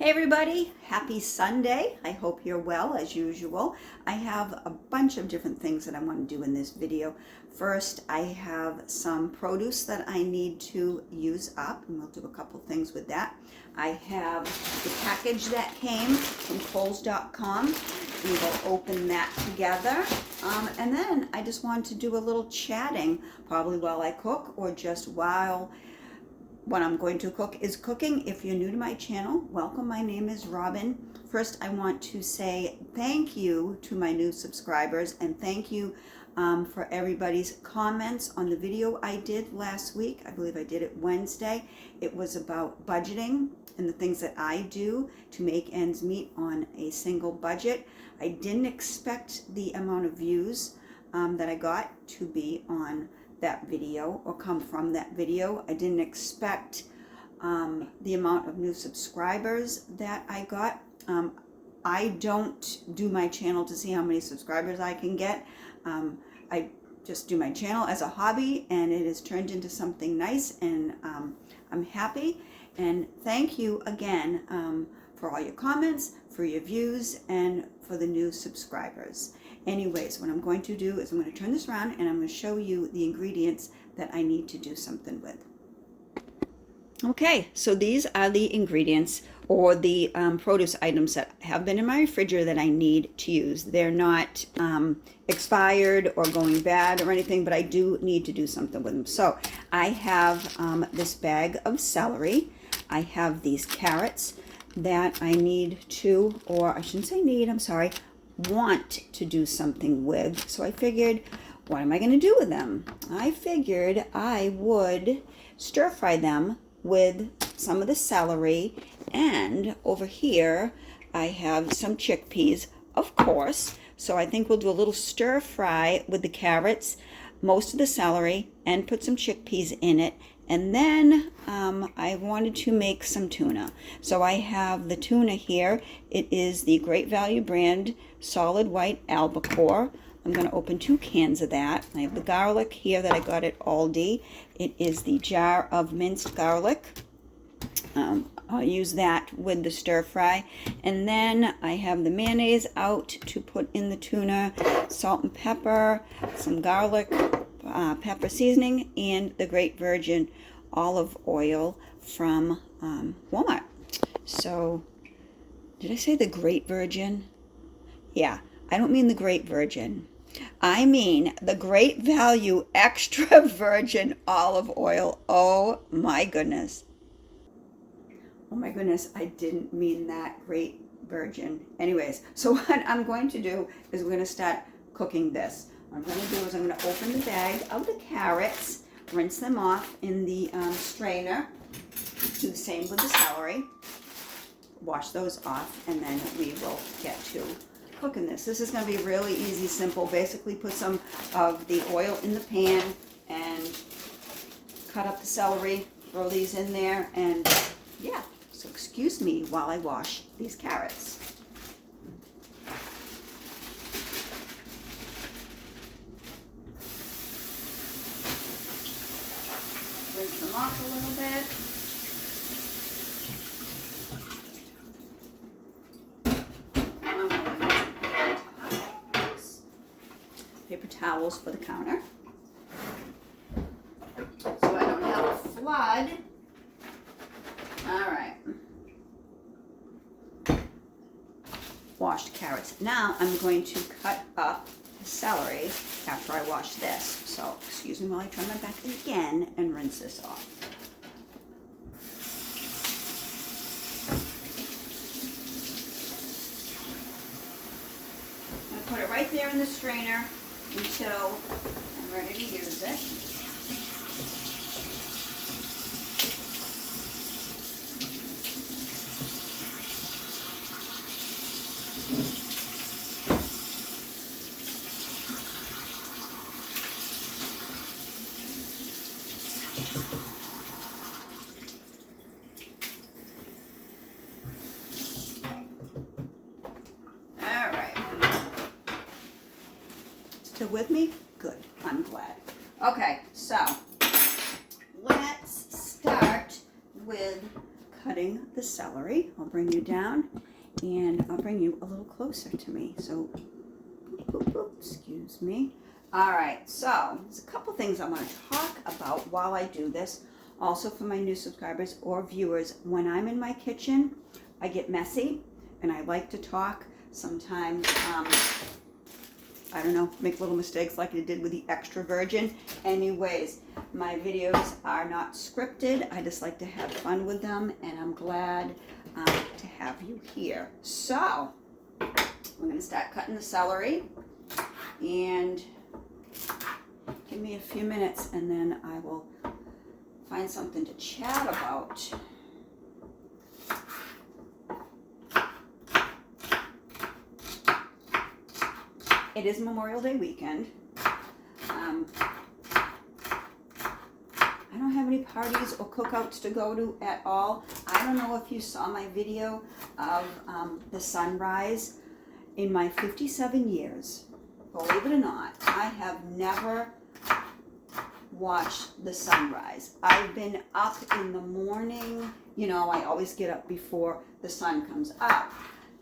Hey everybody, happy Sunday. I hope you're well as usual. I have a bunch of different things that I want to do in this video. First, I have some produce that I need to use up, and we'll do a couple things with that. I have the package that came from Kohls.com. We will open that together. And then I just want to do a little chatting, probably while I cook or just while what I'm going to cook is cooking. If you're new to my channel, welcome. My name is Robin. First, I want to say thank you to my new subscribers and thank you for everybody's comments on the video I did last week. I believe I did it Wednesday. It was about budgeting and the things that I do to make ends meet on a single budget. I didn't expect the amount of views that I got to be on that video or come from that video. I didn't expect the amount of new subscribers that I got. I don't do my channel to see how many subscribers I can get. I just do my channel as a hobby, and it has turned into something nice, and I'm happy. And thank you again for all your comments, for your views, and for the new subscribers. Anyways, what I'm going to do is I'm going to turn this around and I'm going to show you the ingredients that I need to do something with. Okay, so these are the ingredients or the produce items that have been in my refrigerator that I need to use. They're not expired or going bad or anything, but I do need to do something with them. So I have this bag of celery. I have these carrots that I need to, or I shouldn't say need, I'm sorry, want to do something with. So I figured, what am I going to do with them? I figured I would stir fry them with some of the celery, and over here I have some chickpeas, of course. So I think we'll do a little stir fry with the carrots, most of the celery, and put some chickpeas in it. And then I wanted to make some tuna. So I have the tuna here. It is the Great Value brand solid white albacore. I'm going to open 2 cans of that. I have the garlic here that I got at Aldi. It is the jar of minced garlic. I'll use that with the stir fry. And then I have the mayonnaise out to put in the tuna, salt and pepper, some garlic, pepper seasoning, and the Great Virgin olive oil from Walmart. So, did I say the Great Virgin? Yeah, I don't mean the Great Virgin. I mean the Great Value extra virgin olive oil. Oh my goodness. Oh my goodness, I didn't mean that Great Virgin. Anyways, so what I'm going to do is we're going to start cooking this. What I'm going to do is I'm going to open the bag of the carrots, rinse them off in the strainer, do the same with the celery, wash those off, and then we will get to cooking this. This is going to be really easy, simple. Basically put some of the oil in the pan and cut up the celery, throw these in there, and yeah, so excuse me while I wash these carrots. Rinse them off a little bit. Paper towels for the counter, so I don't have a flood. All right. Washed carrots. Now I'm going to cut up the celery after I wash this. So excuse me while I turn my back again and rinse this off. I'm going to put it right there in the strainer until I'm ready to use it. All right. Still with me? Good. I'm glad. Okay, so let's start with cutting the celery. I'll bring you down and I'll bring you a little closer to me. So, excuse me. All right, so there's a couple things I want to talk about while I do this. Also for my new subscribers or viewers, when I'm in my kitchen, I get messy and I like to talk. Sometimes, I don't know, make little mistakes like I did with the extra virgin. Anyways, my videos are not scripted. I just like to have fun with them, and I'm glad to have you here. So, we're going to start cutting the celery, and give me a few minutes, and then I will find something to chat about. It is Memorial Day weekend. I don't have any parties or cookouts to go to at all. I don't know if you saw my video of the sunrise. In my 57 years, believe it or not, I have never watched the sunrise. I've been up in the morning. You know, I always get up before the sun comes up.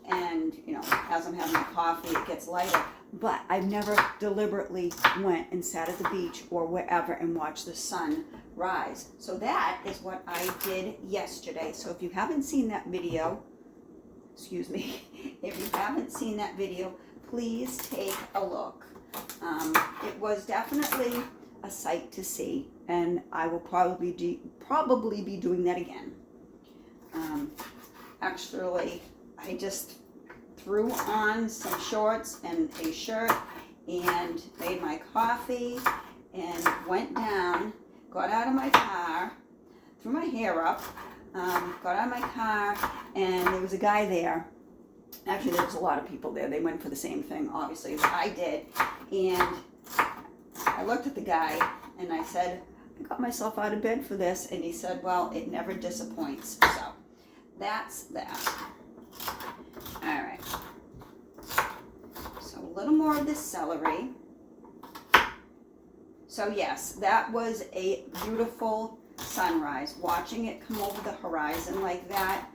And, you know, as I'm having my coffee, it gets lighter. But I've never deliberately went and sat at the beach or wherever and watched the sun rise. So that is what I did yesterday. So if you haven't seen that video, excuse me, if you haven't seen that video, please take a look. It was definitely a sight to see, and I will probably be doing that again. Actually, I just threw on some shorts and a shirt and made my coffee and went down, got out of my car, threw my hair up, got out of my car, and there was a guy there. Actually, there was a lot of people there. They went for the same thing, obviously, as I did. And I looked at the guy and I said, I got myself out of bed for this. And he said, well, it never disappoints. So that's that. All right. So a little more of this celery. So yes, that was a beautiful sunrise. Watching it come over the horizon like that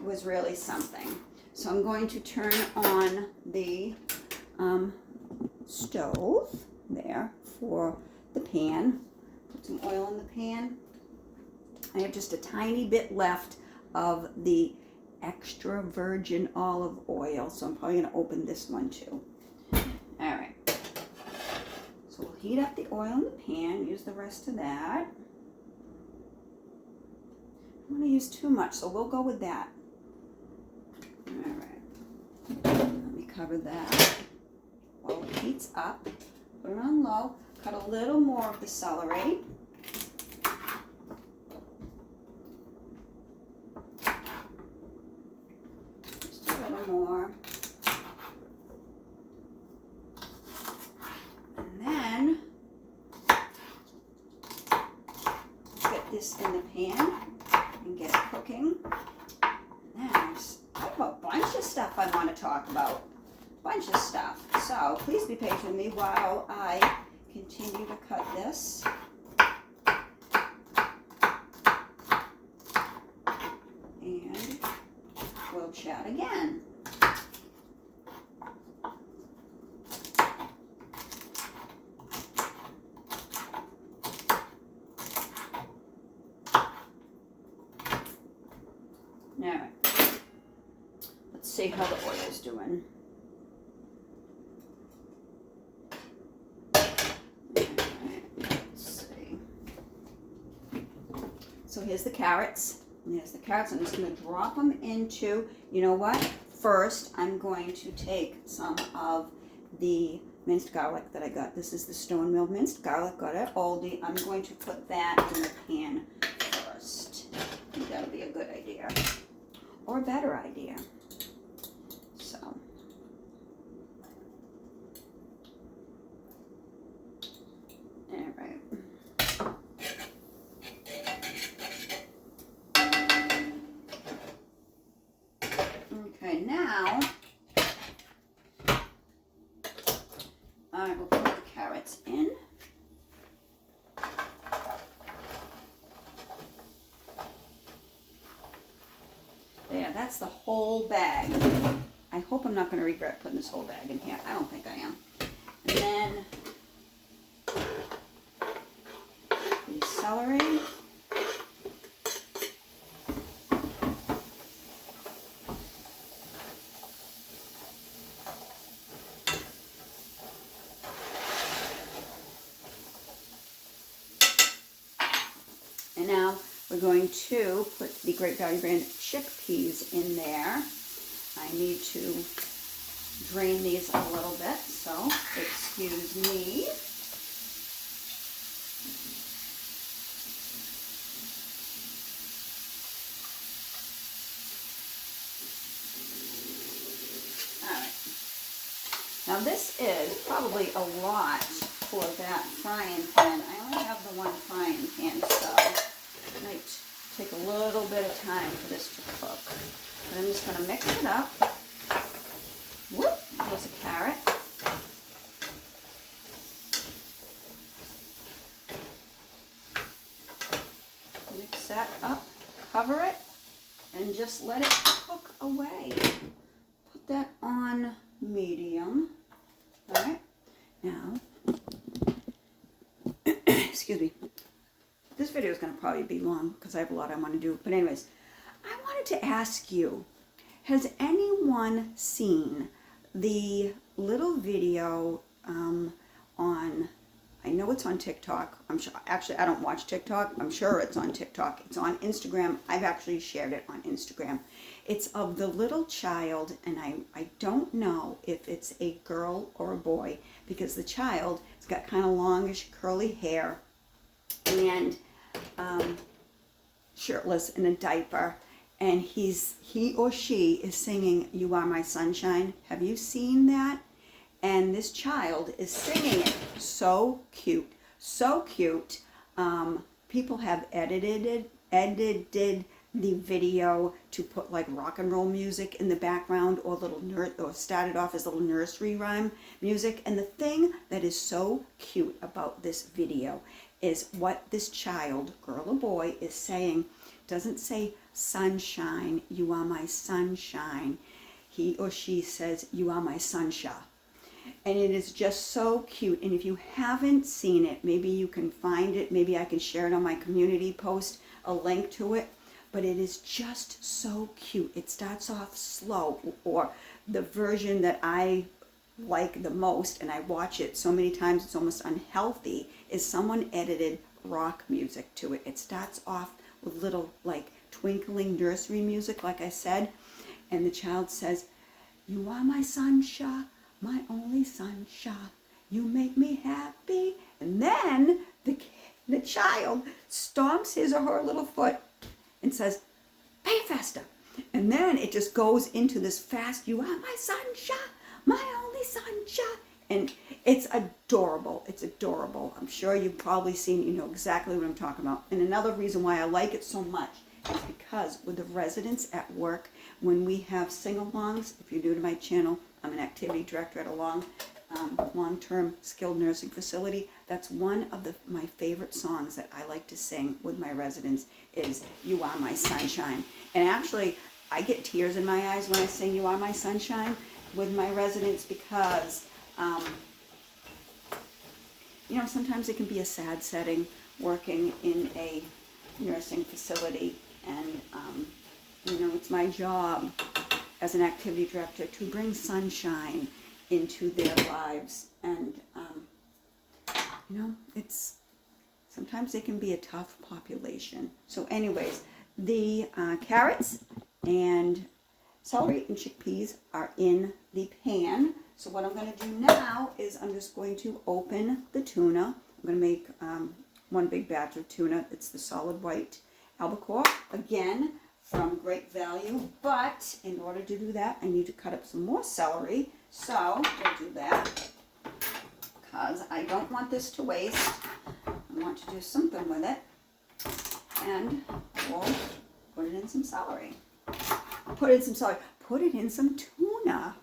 was really something. So I'm going to turn on the stove there for the pan. Put some oil in the pan. I have just a tiny bit left of the extra virgin olive oil, so I'm probably going to open this one too. All right. So we'll heat up the oil in the pan, use the rest of that. I don't want to use too much, so we'll go with that. All right. Let me cover that. While it heats up, put it on low, cut a little more of the celery. Just a little more. And then get this in the pan and get it cooking. And then I have a bunch of stuff I want to talk about. Bunch of stuff. So please be patient with me while I continue to cut this. And we'll chat again. All right. Let's see how the oil's doing. So here's the carrots. And there's the carrots. I'm just going to drop them into, you know what? First, I'm going to take some of the minced garlic that I got. This is the stone mill minced garlic, got at Aldi. I'm going to put that in the pan first. I think that'll be a good idea. Or a better idea. So. All right. Okay, now I will put the carrots in. that's the whole bag. I hope I'm not going to regret putting this whole bag in here. I don't think I am. And then the celery. And now we're going to put the Great Value brand chickpeas in there. I need to drain these a little bit, so excuse me. Alright. Now this is probably a lot for that frying pan. I only have the one frying pan, so it might take a little bit of time for this to cook. But I'm just going to mix it up. Whoop, there's a carrot. Mix that up, cover it, and just let it cook away. Put that on medium. All right, now, excuse me. This video is going to probably be long because I have a lot I want to do. But anyways, I wanted to ask you, has anyone seen the little video on, I know it's on TikTok. I'm sure, actually I don't watch TikTok. I'm sure it's on TikTok. It's on Instagram. I've actually shared it on Instagram. It's of the little child, and I don't know if it's a girl or a boy, because the child has got kind of longish curly hair and shirtless in a diaper, and he or she is singing "You Are My Sunshine." Have you seen that? And this child is singing it. So cute, so cute. People have edited the video to put like rock and roll music in the background, or or started off as little nursery rhyme music. And the thing that is so cute about this video is what this child, girl or boy, is saying. Doesn't say sunshine, you are my sunshine. He or she says, you are my sunshine. And it is just so cute. And if you haven't seen it, maybe you can find it. Maybe I can share it on my community post, a link to it. But it is just so cute. It starts off slow, or the version that I like the most, and I watch it so many times it's almost unhealthy, is someone edited rock music to it. It starts off with little like twinkling nursery music, like I said, and the child says, you are my sunshine, my only sunshine, you make me happy. And then the child stomps his or her little foot and says, pay it faster. And then it just goes into this fast, you are my sunshine, my only sunshine. And it's adorable. It's adorable. I'm sure you've probably seen, you know exactly what I'm talking about. And another reason why I like it so much is because with the residents at work, when we have sing-alongs, if you're new to my channel, I'm an activity director at a long-term skilled nursing facility. That's one of my favorite songs that I like to sing with my residents is You Are My Sunshine. And actually, I get tears in my eyes when I sing You Are My Sunshine with my residents, because you know, sometimes it can be a sad setting working in a nursing facility, and you know, it's my job as an activity director to bring sunshine into their lives. And you know, it's sometimes it can be a tough population. So anyways, the carrots and celery and chickpeas are in the pan. So what I'm going to do now is I'm just going to open the tuna. I'm going to make one big batch of tuna. It's the solid white albacore, again, from Great Value. But in order to do that, I need to cut up some more celery. So we'll do that, because I don't want this to waste. I want to do something with it. And we'll put it in some celery. Put it in some tuna.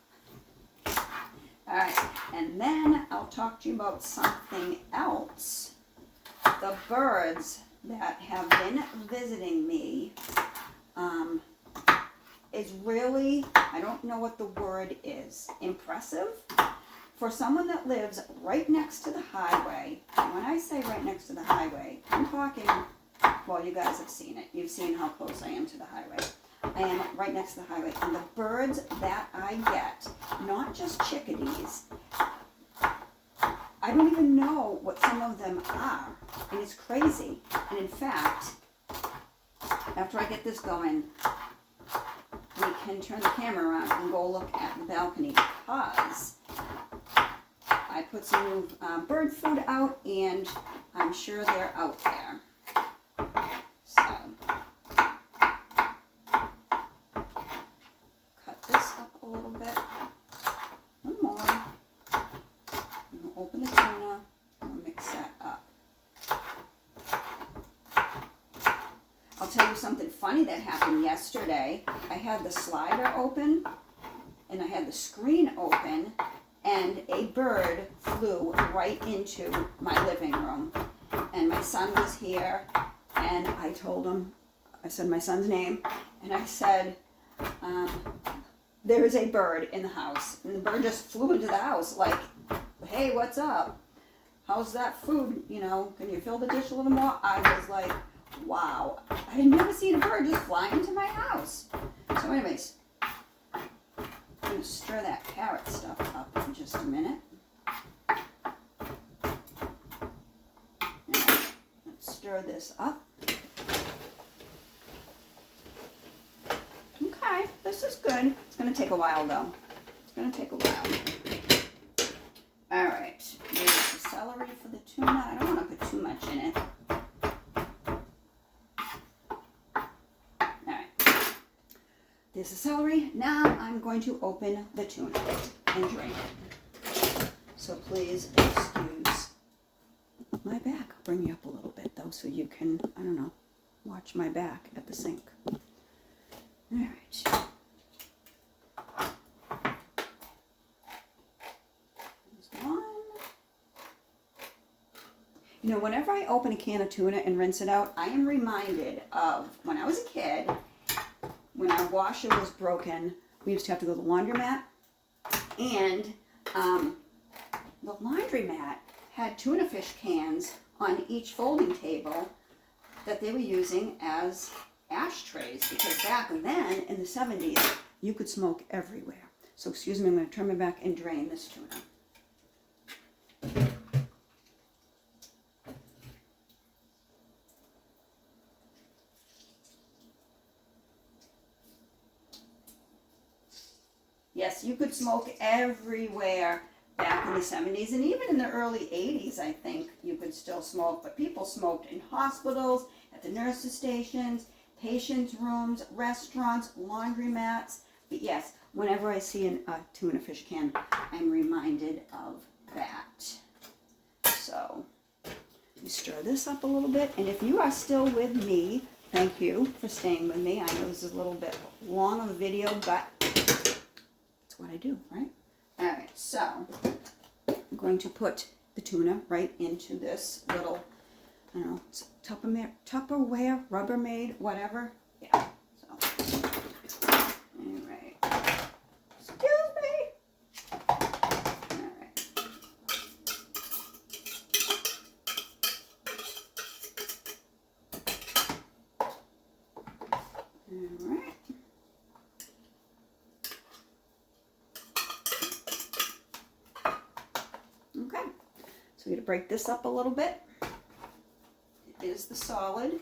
All right, and then I'll talk to you about something else. The birds that have been visiting me is really, I don't know what the word is, impressive. For someone that lives right next to the highway, and when I say right next to the highway, I'm talking, well, you guys have seen it. You've seen how close I am to the highway. I am right next to the highway, and the birds that I get, not just chickadees, I don't even know what some of them are, and it's crazy. And in fact, after I get this going, we can turn the camera around and go look at the balcony because I put some new bird food out, and I'm sure they're out there. So, cut this up a little bit. One more. And we'll open the tuna and we'll mix that up. I'll tell you something funny that happened yesterday. I had the slider open and I had the screen open, and a bird flew right into my living room. And my son was here, and I told him, I said my son's name, and I said, there is a bird in the house. And the bird just flew into the house like, hey, what's up? How's that food? You know, can you fill the dish a little more? I was like, wow, I had never seen a bird just fly into my house. So anyways, I'm going to stir that carrot stuff up in just a minute. Now, let's stir this up. Okay, this is good. It's going to take a while though. It's going to take a while. All right, here's the celery for the tuna. I don't want to put too much in it. There's the celery. Now I'm going to open the tuna and drain it. So please excuse my back. I'll bring you up a little bit though so you can, I don't know, watch my back at the sink. All right. There's one. You know, whenever I open a can of tuna and rinse it out, I am reminded of when I was a kid. When our washer was broken, we used to have to go to the laundromat, and the laundromat had tuna fish cans on each folding table that they were using as ashtrays, because back then, in the 70s, you could smoke everywhere. So excuse me, I'm going to turn my back and drain this tuna. Yes, you could smoke everywhere back in the 70s, and even in the early 80s, I think you could still smoke. But people smoked in hospitals, at the nurses' stations, patients' rooms, restaurants, laundromats. But yes, whenever I see a tuna fish can, I'm reminded of that. So, you stir this up a little bit, and if you are still with me, thank you for staying with me. I know this is a little bit long of a video, but what I do, right? All right, so I'm going to put the tuna right into this little, I don't know, it's Tupperware, Rubbermaid, whatever. Yeah, so, all right. Excuse me. All right. All right. Okay, so we're going to break this up a little bit. It is the solid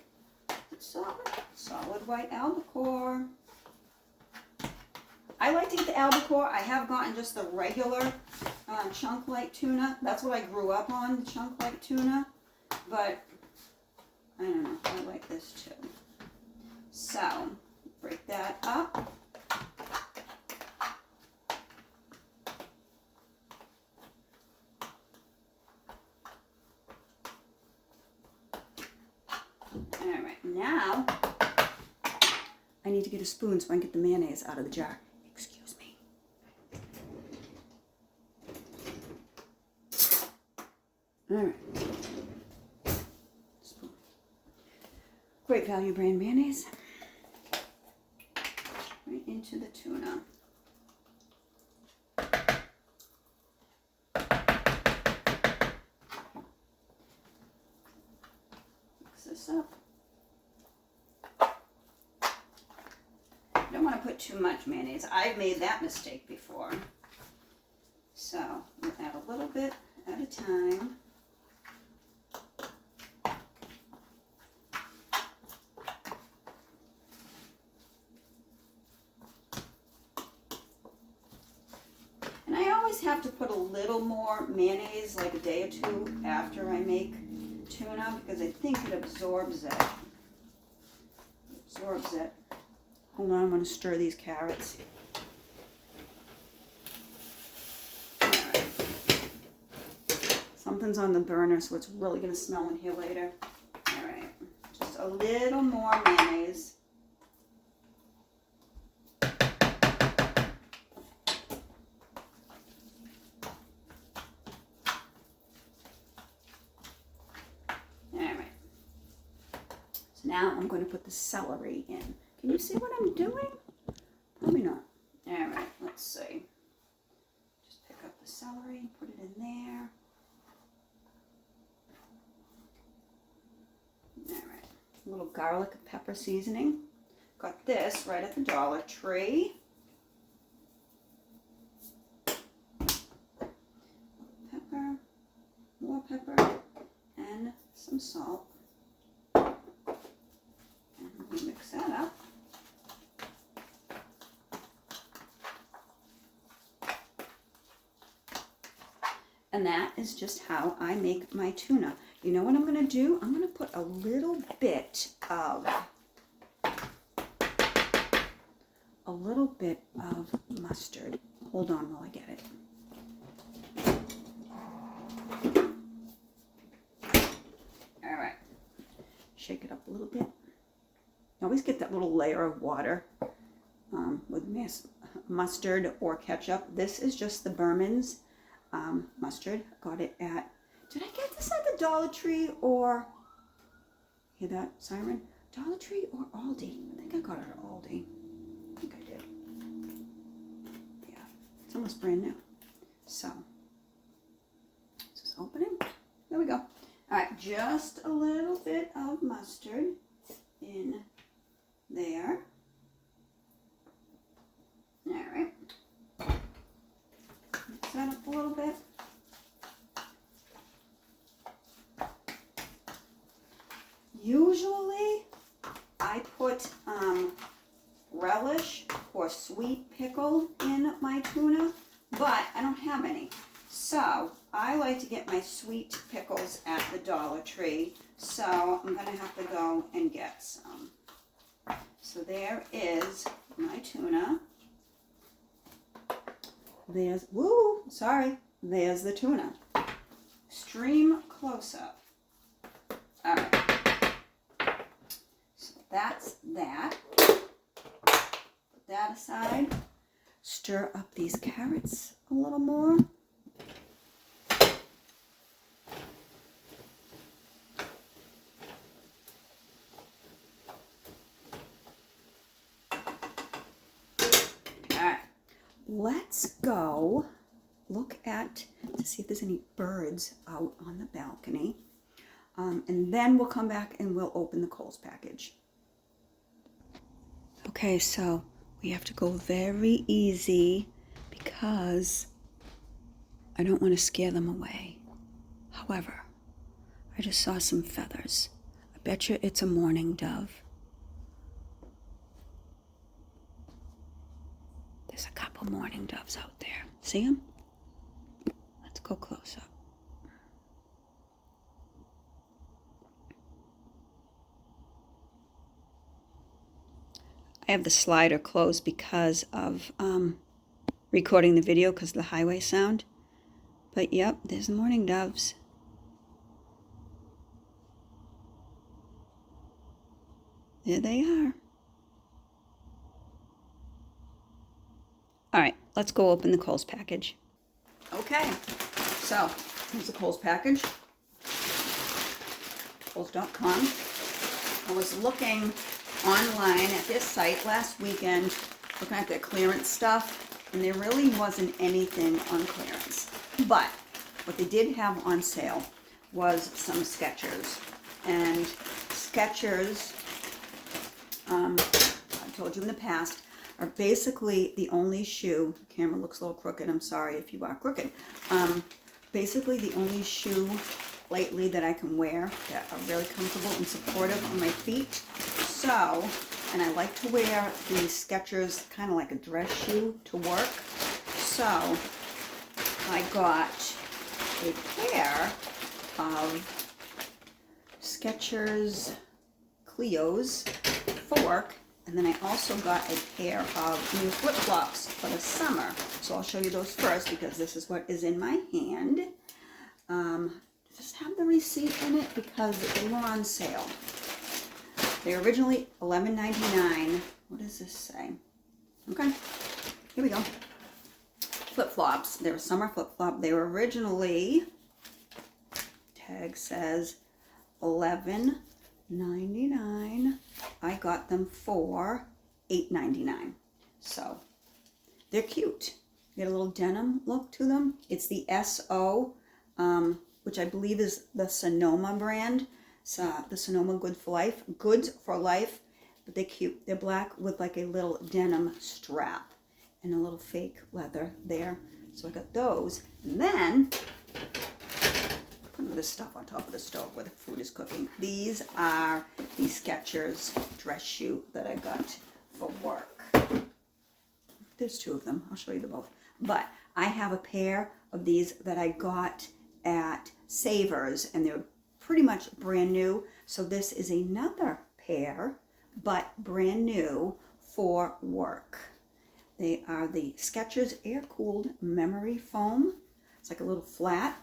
white albacore. I like to get the albacore. I have gotten just the regular chunk light tuna. That's what I grew up on, the chunk light tuna. But I don't know, I like this too. So, break that up. Now, I need to get a spoon so I can get the mayonnaise out of the jar. Excuse me. All right. Spoon. Great Value brand mayonnaise. right into the tuna. Mix this up. You don't want to put too much mayonnaise. I've made that mistake before. So we'll add a little bit at a time. And I always have to put a little more mayonnaise, like a day or two after I make tuna, because I think it absorbs it. Hold on, I'm going to stir these carrots. Something's on the burner, so it's really going to smell in here later. All right, just a little more mayonnaise. All right, so now I'm going to put the celery in. Can you see what I'm doing? Probably not. All right, let's see. Just pick up the celery, put it in there. A little garlic and pepper seasoning. Got this right at the Dollar Tree. Pepper, more pepper, and some salt. And we mix that up. And that is just how I make my tuna. You know what I'm going to do? I'm going to put a little bit of mustard. Hold on while I get it. All right. Shake it up a little bit. You always get that little layer of water with mustard or ketchup. This is just the Berman's mustard. Got it at, did I get this at the Dollar Tree or, hear that siren? Dollar Tree or Aldi? I think I got it at Aldi. I think I did. Yeah, it's almost brand new. So, just open it. There we go. All right, just a little bit of mustard in there. All right. Mix that up a little bit. Usually, I put relish or sweet pickle in my tuna, but I don't have any. So, I like to get my sweet pickles at the Dollar Tree, so I'm going to have to go and get some. So there is my tuna. There's the tuna. Extreme close-up. All right. So that's that. Put that aside. Stir up these carrots a little more. Let's go look at to see if there's any birds out on the balcony. And then we'll come back and we'll open the Kohl's package. Okay, so we have to go very easy because I don't want to scare them away. However, I just saw some feathers. I bet you it's a mourning dove. There's a couple mourning doves out there. See them? Let's go close up. I have the slider closed because of recording the video because of the highway sound. But yep, there's the mourning doves. There they are. All right, let's go open the Kohl's package. Okay, so here's the Kohl's package. Kohls.com. I was looking online at this site last weekend looking at their clearance stuff, and there really wasn't anything on clearance. But what they did have on sale was some Skechers. And Skechers, I told you in the past, are basically the only shoe, the camera looks a little crooked, I'm sorry if you are crooked, basically the only shoe lately that I can wear that are really comfortable and supportive on my feet. So, and I like to wear the Skechers kind of like a dress shoe to work. So, I got a pair of Skechers Cleos for work, and then I also got a pair of new flip-flops for the summer. So I'll show you those first because this is what is in my hand. Just have the receipt in it because they were on sale. They were originally $11.99. What does this say? Okay, here we go. Flip-flops. They were summer flip-flop. They were originally, tag says $11.99. I got them for $8.99. So they're cute. They get a little denim look to them. It's the SO, which I believe is the Sonoma brand. So the Sonoma Goods for Life, but they're cute. They're black with like a little denim strap and a little fake leather there. So I got those. And then putting this stuff on top of the stove where the food is cooking. These are the Skechers dress shoe that I got for work. There's two of them. I'll show you them both. But I have a pair of these that I got at Savers, and they're pretty much brand new. So this is another pair, but brand new for work. They are the Skechers air-cooled memory foam. It's like a little flat.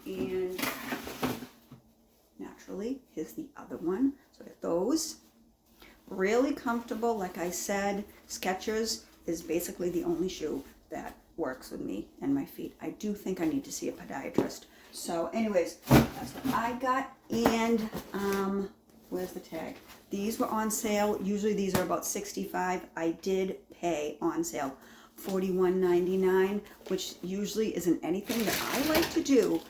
And naturally, here's the other one. So I got those. Really comfortable. Like I said, Skechers is basically the only shoe that works with me and my feet. I do think I need to see a podiatrist. So anyways, that's what I got. And where's the tag? These were on sale. Usually these are about $65. I did pay on sale $41.99, which usually isn't anything that I like to do,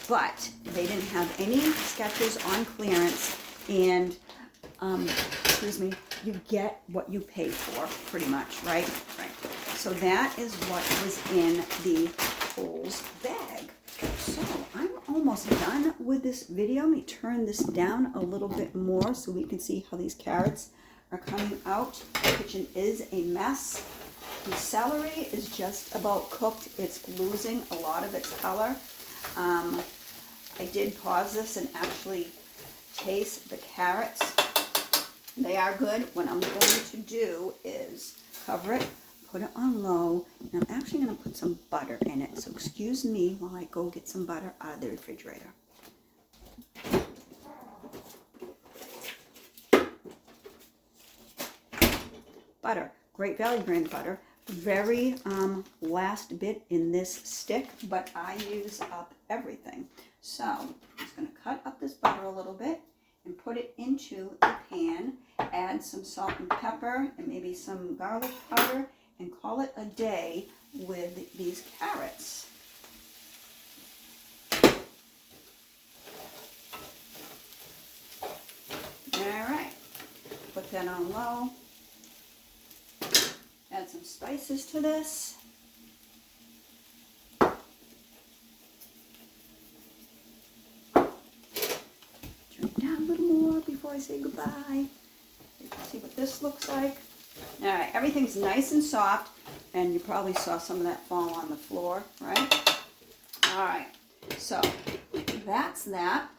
but they didn't have any Skechers on clearance, and excuse me, you get what you pay for pretty much, right? Right. So that is what was in the Kohl's bag. So I'm almost done with this video. Let me turn this down a little bit more so we can see how these carrots are coming out. The kitchen is a mess. The celery is just about cooked. It's losing a lot of its color. I did pause this and actually taste the carrots. They are good. What I'm going to do is cover it, put it on low, and I'm actually going to put some butter in it. So excuse me while I go get some butter out of the refrigerator. Butter, Great Value brand butter. Very last bit in this stick, but I use up everything. So I'm just going to cut up this butter a little bit and put it into the pan, add some salt and pepper and maybe some garlic powder, and call it a day with these carrots. All right, put that on low. Add some spices to this. Turn it down a little more before I say goodbye. You can see what this looks like. All right, everything's nice and soft, and you probably saw some of that fall on the floor, right? All right, so that's that.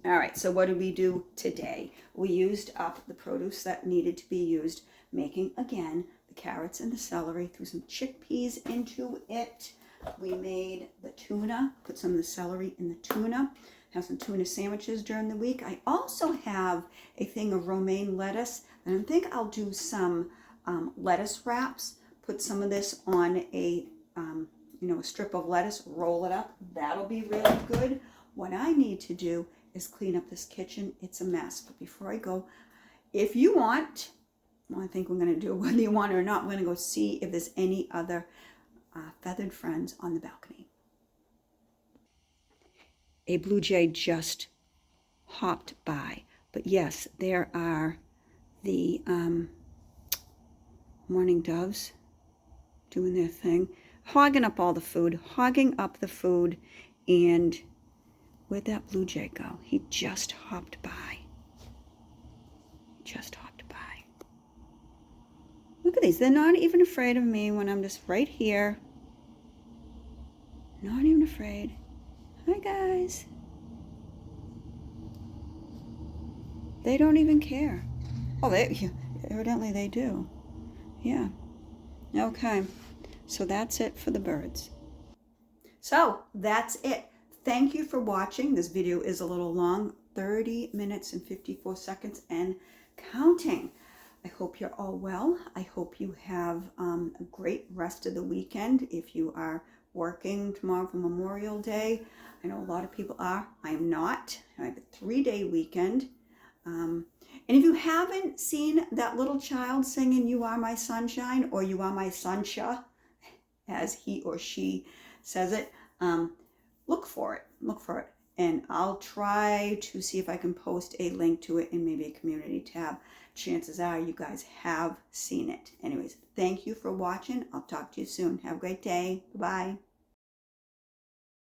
All right, so what did we do today? We used up the produce that needed to be used, making, again, the carrots and the celery, threw some chickpeas into it. We made the tuna, put some of the celery in the tuna, have some tuna sandwiches during the week. I also have a thing of romaine lettuce, and I think I'll do some lettuce wraps, put some of this on a, a strip of lettuce, roll it up. That'll be really good. What I need to do is clean up this kitchen. It's a mess. But before I go, if you want Well, I think we're going to do it whether you want it or not. We're going to go see if there's any other feathered friends on the balcony. A blue jay just hopped by. But yes, there are the mourning doves doing their thing, hogging up all the food, and where'd that blue jay go? He just hopped by. Just hopped by. Look at these. They're not even afraid of me when I'm just right here. Not even afraid. Hi, guys. They don't even care. Oh, evidently they do. Yeah. Okay. So that's it for the birds. So that's it. Thank you for watching. This video is a little long, 30 minutes and 54 seconds and counting. I hope you're all well. I hope you have a great rest of the weekend. If you are working tomorrow for Memorial Day, I know a lot of people are. I am not. I have a 3-day weekend. And if you haven't seen that little child singing "You Are My Sunshine" or "You Are My Sunshine," as he or she says it, look for it. Look for it. And I'll try to see if I can post a link to it in maybe a community tab. Chances are you guys have seen it. Anyways, thank you for watching. I'll talk to you soon. Have a great day. Bye-bye.